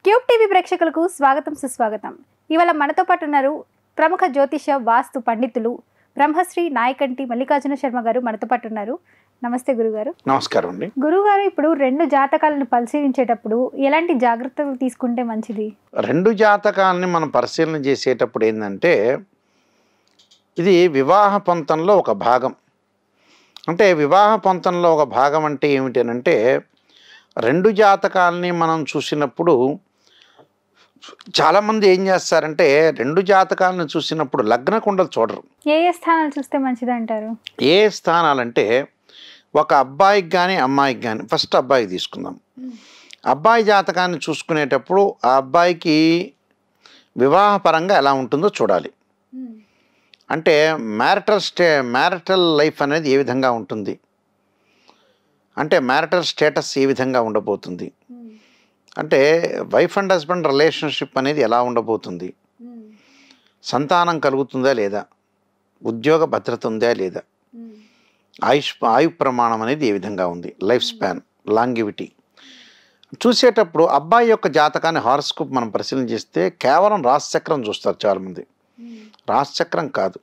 Cube TV ప్రేక్షకులకు స్వాగతం సుస్వాగతం. ఇవాళ మనతో పాటు ఉన్నారు ప్రముఖ జ్యోతిష వాస్తు పండితులు బ్రహ్మశ్రీ నాయకంటి మల్లికార్జున శర్మ గారు మనతో పాటు ఉన్నారు. నమస్తే గురుగారు. నమస్కారం అండి. గురుగారు, ఇప్పుడు రెండు జాతకాలను పరిశీలించేటప్పుడు ఎలాంటి జాగ్రత్తలు తీసుకుంటే మంచిది? రెండు జాతకాలని మనం పరిశీలన చేసేటప్పుడు ఏంటంటే, ఇది వివాహ పొంతంలో ఒక భాగం. అంటే వివాహ పొంతంలో ఒక భాగం అంటే ఏమిటనంటే, రెండు జాతకాలని మనం చూసినప్పుడు చాలామంది ఏం చేస్తారంటే, రెండు జాతకాలను చూసినప్పుడు లగ్న కుండలు చూడరు. ఏ స్థానాలు చూస్తే మంచిది అంటారు? ఏ స్థానాలంటే, ఒక అబ్బాయికి కానీ అమ్మాయికి కానీ, ఫస్ట్ అబ్బాయికి తీసుకుందాం. అబ్బాయి జాతకాన్ని చూసుకునేటప్పుడు ఆ అబ్బాయికి వివాహపరంగా ఎలా ఉంటుందో చూడాలి. అంటే మ్యారిటల్ లైఫ్ అనేది ఏ విధంగా ఉంటుంది, అంటే మ్యారిటల్ స్టేటస్ ఏ విధంగా ఉండబోతుంది, అంటే వైఫ్ అండ్ హస్బెండ్ రిలేషన్షిప్ అనేది ఎలా ఉండబోతుంది, సంతానం కలుగుతుందా లేదా, ఉద్యోగ భద్రత ఉందా లేదా, ఆయు ప్రమాణం అనేది ఏ విధంగా ఉంది, లైఫ్ స్పాన్, లాంగివిటీ చూసేటప్పుడు అబ్బాయి యొక్క జాతకాన్ని హారోస్కోప్ మనం పరిశీలన చేస్తే కేవలం రాశిచక్రం చూస్తారు చాలామంది. రాశిచక్రం కాదు,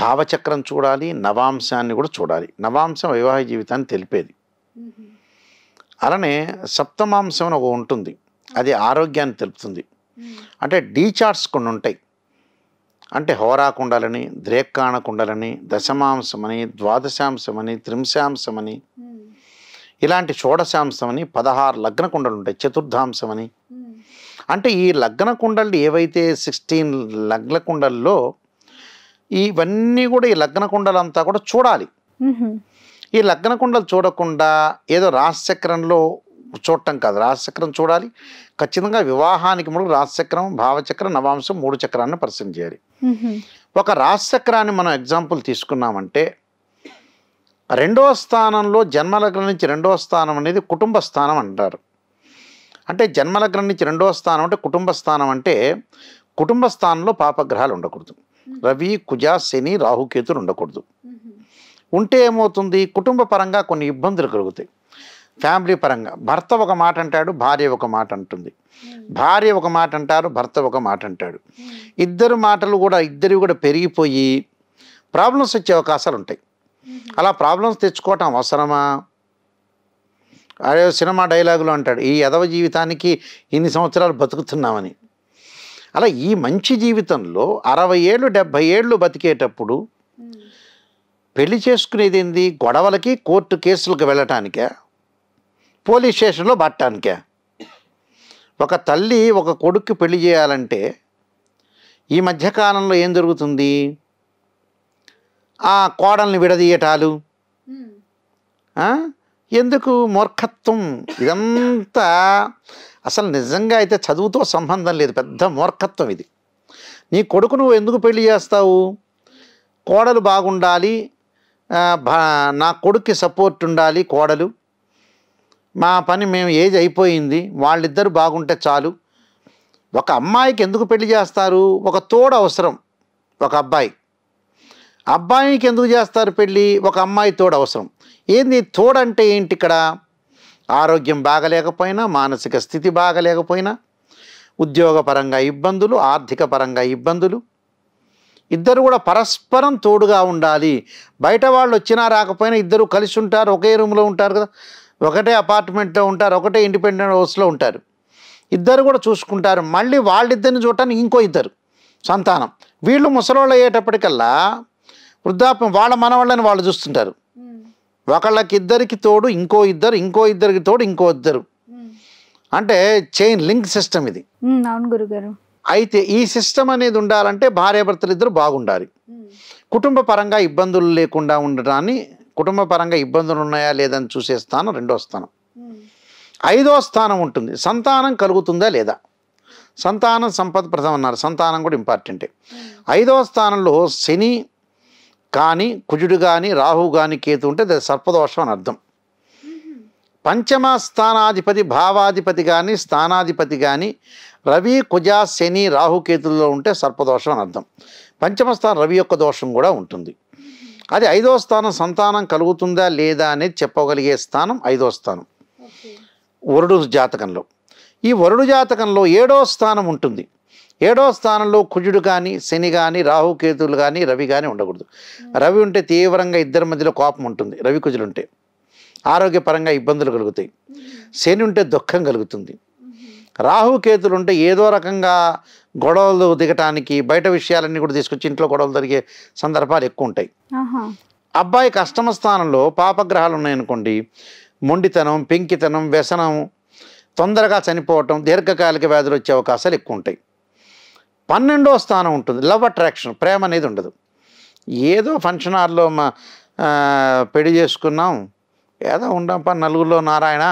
భావచక్రం చూడాలి, నవాంశాన్ని కూడా చూడాలి. నవాంశం వివాహ జీవితాన్ని తెలిపేది. అలానే సప్తమాంశం అని ఒక ఉంటుంది, అది ఆరోగ్యాన్ని తెలుపుతుంది. అంటే డీ చార్ట్స్ కొన్ని ఉంటాయి. అంటే హోరా కుండలని, ద్రేక్కాణ కుండలని, దశమాంశమని, ద్వాదశాంశమని, త్రింశాంశమని, ఇలాంటి షోడశాంశమని 16 లగ్న కుండలు ఉంటాయి. చతుర్థాంశమని. అంటే ఈ లగ్న కుండలు ఏవైతే 16 లగ్న కుండల్లో ఇవన్నీ కూడా ఈ లగ్న కుండలంతా కూడా చూడాలి. ఈ లగ్న కుండలు చూడకుండా ఏదో రాశిచక్రంలో చూడటం కాదు, రాశిచక్రం చూడాలి. ఖచ్చితంగా వివాహానికి ముందు రాశిచక్రం, భావచక్రం, నవాంశం 3 చక్రాన్ని పరిశీలన చేయాలి. ఒక రాశిచక్రాన్ని మనం ఎగ్జాంపుల్ తీసుకున్నామంటే, రెండవ స్థానంలో జన్మలగ్నం నుంచి రెండవ స్థానం అనేది కుటుంబ స్థానం అంటారు. అంటే జన్మలగ్నం నుంచి రెండవ స్థానం అంటే కుటుంబ స్థానం. అంటే కుటుంబ స్థానంలో పాపగ్రహాలు ఉండకూడదు. రవి, కుజ, శని, రాహుకేతులు ఉండకూడదు. ఉంటే ఏమవుతుంది, కుటుంబ పరంగా కొన్ని ఇబ్బందులు కలుగుతాయి. ఫ్యామిలీ పరంగా భర్త ఒక మాట అంటాడు, భార్య ఒక మాట అంటుంది. భార్య ఒక మాట అంటారు, భర్త ఒక మాట అంటాడు. ఇద్దరు కూడా పెరిగిపోయి ప్రాబ్లమ్స్ వచ్చే అవకాశాలు ఉంటాయి. అలా ప్రాబ్లమ్స్ తెచ్చుకోవటం అవసరమా? అదే సినిమా డైలాగులు అంటాడు, ఈ యదవ జీవితానికి ఇన్ని సంవత్సరాలు బతుకుతున్నామని. అలా ఈ మంచి జీవితంలో 60 ఏళ్ళు 70 ఏళ్ళు బతికేటప్పుడు పెళ్లి చేసుకునేది ఏంది? గొడవలకి, కోర్టు కేసులకు వెళ్ళటానికే, పోలీస్ స్టేషన్లో పట్టడానికే. ఒక తల్లి ఒక కొడుక్కి పెళ్లి చేయాలంటే ఈ మధ్యకాలంలో ఏం జరుగుతుంది? ఆ కోడల్ని విడదీయటాలు. ఎందుకు? మూర్ఖత్వం. ఇదంతా అసలు నిజంగా అయితే చదువుతో సంబంధం లేదు, పెద్ద మూర్ఖత్వం ఇది. నీ కొడుకు నువ్వు ఎందుకు పెళ్లి చేస్తావు? కోడలు బాగుండాలి, నా కొడుక్కి సపోర్ట్ ఉండాలి, కోడలు మా పని మేము ఏజ్ అయిపోయింది, వాళ్ళిద్దరు బాగుంటే చాలు. ఒక అమ్మాయికి ఎందుకు పెళ్లి చేస్తారు? ఒక తోడు అవసరం. ఒక అబ్బాయికి ఎందుకు చేస్తారు పెళ్ళి? ఒక అమ్మాయి తోడు అవసరం. ఏంది తోడంటే ఏంటి? ఇక్కడ ఆరోగ్యం బాగలేకపోయినా, మానసిక స్థితి బాగలేకపోయినా, ఉద్యోగపరంగా ఇబ్బందులు, ఆర్థిక పరంగా ఇబ్బందులు, ఇద్దరు కూడా పరస్పరం తోడుగా ఉండాలి. బయట వాళ్ళు వచ్చినా రాకపోయినా ఇద్దరు కలిసి ఉంటారు, ఒకే రూమ్లో ఉంటారు కదా, ఒకటే అపార్ట్మెంట్లో ఉంటారు, ఒకటే ఇండిపెండెంట్ హౌస్లో ఉంటారు. ఇద్దరు కూడా చూసుకుంటారు. మళ్ళీ వాళ్ళిద్దరిని చూడటానికి ఇంకో ఇద్దరు సంతానం. వీళ్ళు ముసలోళ్ళు అయ్యేటప్పటికల్లా వృద్ధాప్యం, వాళ్ళ మనవాళ్ళని వాళ్ళు చూస్తుంటారు. ఒకళ్ళకి ఇద్దరికి తోడు ఇంకో ఇద్దరికి తోడు ఇంకో ఇద్దరు. అంటే చైన్ లింక్ సిస్టమ్ ఇది. అవును గురుగారు. అయితే ఈ సిస్టమ్ అనేది ఉండాలంటే భార్యాభర్తలు ఇద్దరు బాగుండాలి. కుటుంబ పరంగా ఇబ్బందులు లేకుండా ఉండడాన్ని, కుటుంబ పరంగా ఇబ్బందులు ఉన్నాయా లేదని చూసే స్థానం రెండో స్థానం. 5వ స్థానం ఉంటుంది, సంతానం కలుగుతుందా లేదా. సంతానం సంపద ప్రథం అన్నారు, సంతానం కూడా ఇంపార్టెంటే. 5వ స్థానంలో శని కానీ, కుజుడు కానీ, రాహు కానీ, కేతు ఉంటే అది సర్పదోషం అని అర్థం. పంచమ స్థానాధిపతి, భావాధిపతి కానీ, స్థానాధిపతి కానీ రవి, కుజ, శని, రాహుకేతుల్లో ఉంటే సర్పదోషం అని అర్థం. పంచమ స్థానం రవి యొక్క దోషం కూడా ఉంటుంది. అది 5వ స్థానం సంతానం కలుగుతుందా లేదా అనేది చెప్పగలిగే స్థానం 5వ స్థానం వరుడు జాతకంలో. ఈ వరుడు జాతకంలో 7వ స్థానం ఉంటుంది. 7వ స్థానంలో కుజుడు కానీ, శని కానీ, రాహుకేతువులు కానీ, రవి కానీ ఉండకూడదు. రవి ఉంటే తీవ్రంగా ఇద్దరి మధ్యలో కోపం ఉంటుంది. రవి కుజులు ఉంటే ఆరోగ్యపరంగా ఇబ్బందులు కలుగుతాయి. శని ఉంటే దుఃఖం కలుగుతుంది. రాహుకేతులు ఉంటే ఏదో రకంగా గొడవలు దిగటానికి, బయట విషయాలన్నీ కూడా తీసుకొచ్చి ఇంట్లో గొడవలు జరిగే సందర్భాలు ఎక్కువ ఉంటాయి. అబ్బాయికి అష్టమ స్థానంలో పాపగ్రహాలు ఉన్నాయనుకోండి, మొండితనం, పెంకితనం, వ్యసనం, తొందరగా చనిపోవటం, దీర్ఘకాలిక వ్యాధులు వచ్చే అవకాశాలు ఎక్కువ ఉంటాయి. 12వ స్థానం ఉంటుంది, లవ్ అట్రాక్షన్, ప్రేమ అనేది ఉండదు. ఏదో ఫంక్షన్ హాల్లో పెళ్లి చేసుకున్నాం, ఏదో ఉండంపా నలుగురిలో నారాయణ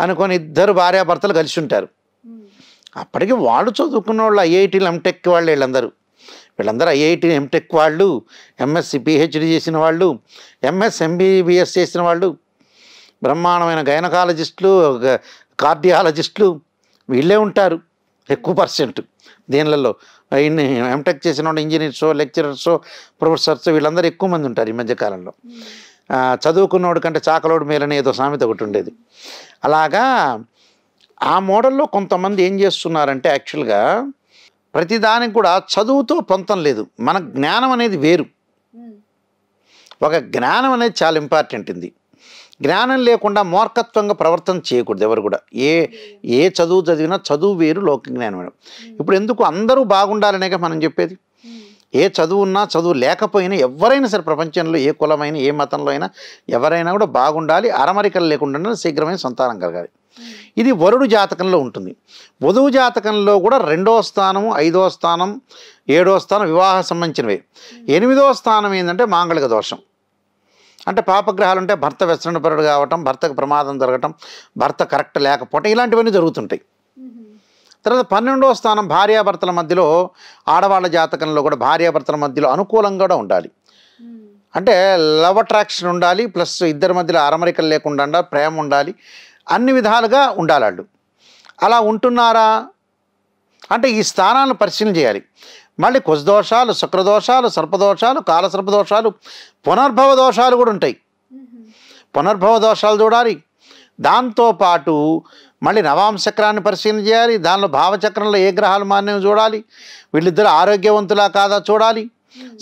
అనుకొని ఇద్దరు భార్యాభర్తలు కలిసి ఉంటారు. అప్పటికి వాళ్ళు చదువుకున్న వాళ్ళు ఐఐటీలు ఎంటెక్ వాళ్ళు, వీళ్ళందరూ ఐఐటీ ఎంటెక్ వాళ్ళు, ఎంఎస్సి పిహెచ్డి చేసిన వాళ్ళు, ఎంఎస్ ఎంబీబీఎస్ చేసిన వాళ్ళు, బ్రహ్మాండమైన గైనకాలజిస్టులు, కార్డియాలజిస్టులు వీళ్ళే ఉంటారు ఎక్కువ పర్సెంట్. దీనిలలో ఎంటెక్ చేసిన వాళ్ళు ఇంజనీర్సో, లెక్చరర్సో, ప్రొఫెసర్స్ వీళ్ళందరూ ఎక్కువ మంది ఉంటారు ఈ మధ్యకాలంలో. చదువుకున్నోడు కంటే చాకలోడు మేలని ఏదో సామెత ఒకటి ఉండేది. అలాగా ఆ మోడల్లో కొంతమంది ఏం చేస్తున్నారంటే యాక్చువల్గా ప్రతిదానికి కూడా చదువుతో పొంతం లేదు. మన జ్ఞానం అనేది వేరు. ఒక జ్ఞానం అనేది చాలా ఇంపార్టెంట్. ఇది జ్ఞానం లేకుండా మూర్ఖత్వంగా ప్రవర్తన చేయకూడదు ఎవరు కూడా. ఏ చదువు చదివినా చదువు వేరు, లోక జ్ఞానం వేరు. ఇప్పుడు ఎందుకు అందరూ బాగుండాలనేగా మనం చెప్పేది. ఏ చదువు ఉన్నా చదువు లేకపోయినా ఎవరైనా సరే ప్రపంచంలో ఏ కులమైన ఏ మతంలో అయినా ఎవరైనా కూడా బాగుండాలి, అరమరికలు లేకుండా శీఘ్రమైన సంతానం కలగాలి. ఇది వరుడు జాతకంలో ఉంటుంది. వధువు జాతకంలో కూడా 2వ స్థానం, 5వ స్థానం, 7వ స్థానం వివాహ సంబంధించినవి. 8వ స్థానం ఏంటంటే మాంగళిక దోషం. అంటే పాపగ్రహాలు ఉంటే భర్త వ్యసనపరుడు కావటం, భర్తకు ప్రమాదం జరగటం, భర్త కరెక్ట్ లేకపోవటం, ఇలాంటివన్నీ జరుగుతుంటాయి. తర్వాత 12వ స్థానం భార్యాభర్తల మధ్యలో, ఆడవాళ్ళ జాతకంలో కూడా భార్యాభర్తల మధ్యలో అనుకూలంగా కూడా ఉండాలి. అంటే లవ్ అట్రాక్షన్ ఉండాలి, ప్లస్ ఇద్దరి మధ్యలో అరమరికలు లేకుండా ఉండాలి, ప్రేమ ఉండాలి, అన్ని విధాలుగా ఉండాలి వాళ్ళు. అలా ఉంటున్నారా అంటే ఈ స్థానాలను పరిశీలన చేయాలి. మళ్ళీ కుశదోషాలు, శుక్రదోషాలు, సర్పదోషాలు, కాలసర్పదోషాలు, పునర్భవ దోషాలు కూడా ఉంటాయి. పునర్భవ దోషాలు చూడాలి. దాంతోపాటు మళ్ళీ నవాంశక్రాన్ని పరిశీలన చేయాలి. దానిలో భావచక్రంలో ఏ గ్రహాలు మారినవి చూడాలి. వీళ్ళిద్దరు ఆరోగ్యవంతులా కాదా చూడాలి.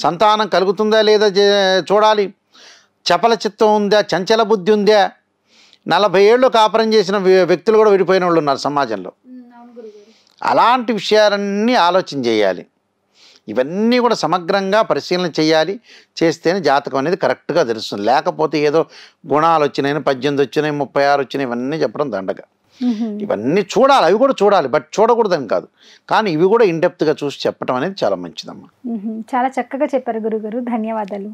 సంతానం కలుగుతుందా లేదా చూడాలి. చపల చిత్తం ఉందా, చంచల బుద్ధి ఉందా. 40 ఏళ్ళు కాపురం చేసిన వ్యక్తులు కూడా విడిపోయిన వాళ్ళు ఉన్నారు సమాజంలో. అలాంటి విషయాలన్నీ ఆలోచన చేయాలి. ఇవన్నీ కూడా సమగ్రంగా పరిశీలన చేయాలి. చేస్తేనే జాతకం అనేది కరెక్ట్గా తెలుస్తుంది. లేకపోతే ఏదో గుణాలు వచ్చినాయి, 18 వచ్చినాయి, 36 వచ్చినాయి, ఇవన్నీ చెప్పడం దండగా. ఇవన్నీ చూడాలి, అవి కూడా చూడాలి, బట్ చూడకూడదని కాదు. కానీ ఇవి కూడా ఇన్డెప్త్గా చూసి చెప్పడం అనేది చాలా మంచిదమ్మా. చాలా చక్కగా చెప్పారు గురుగారు, ధన్యవాదాలు.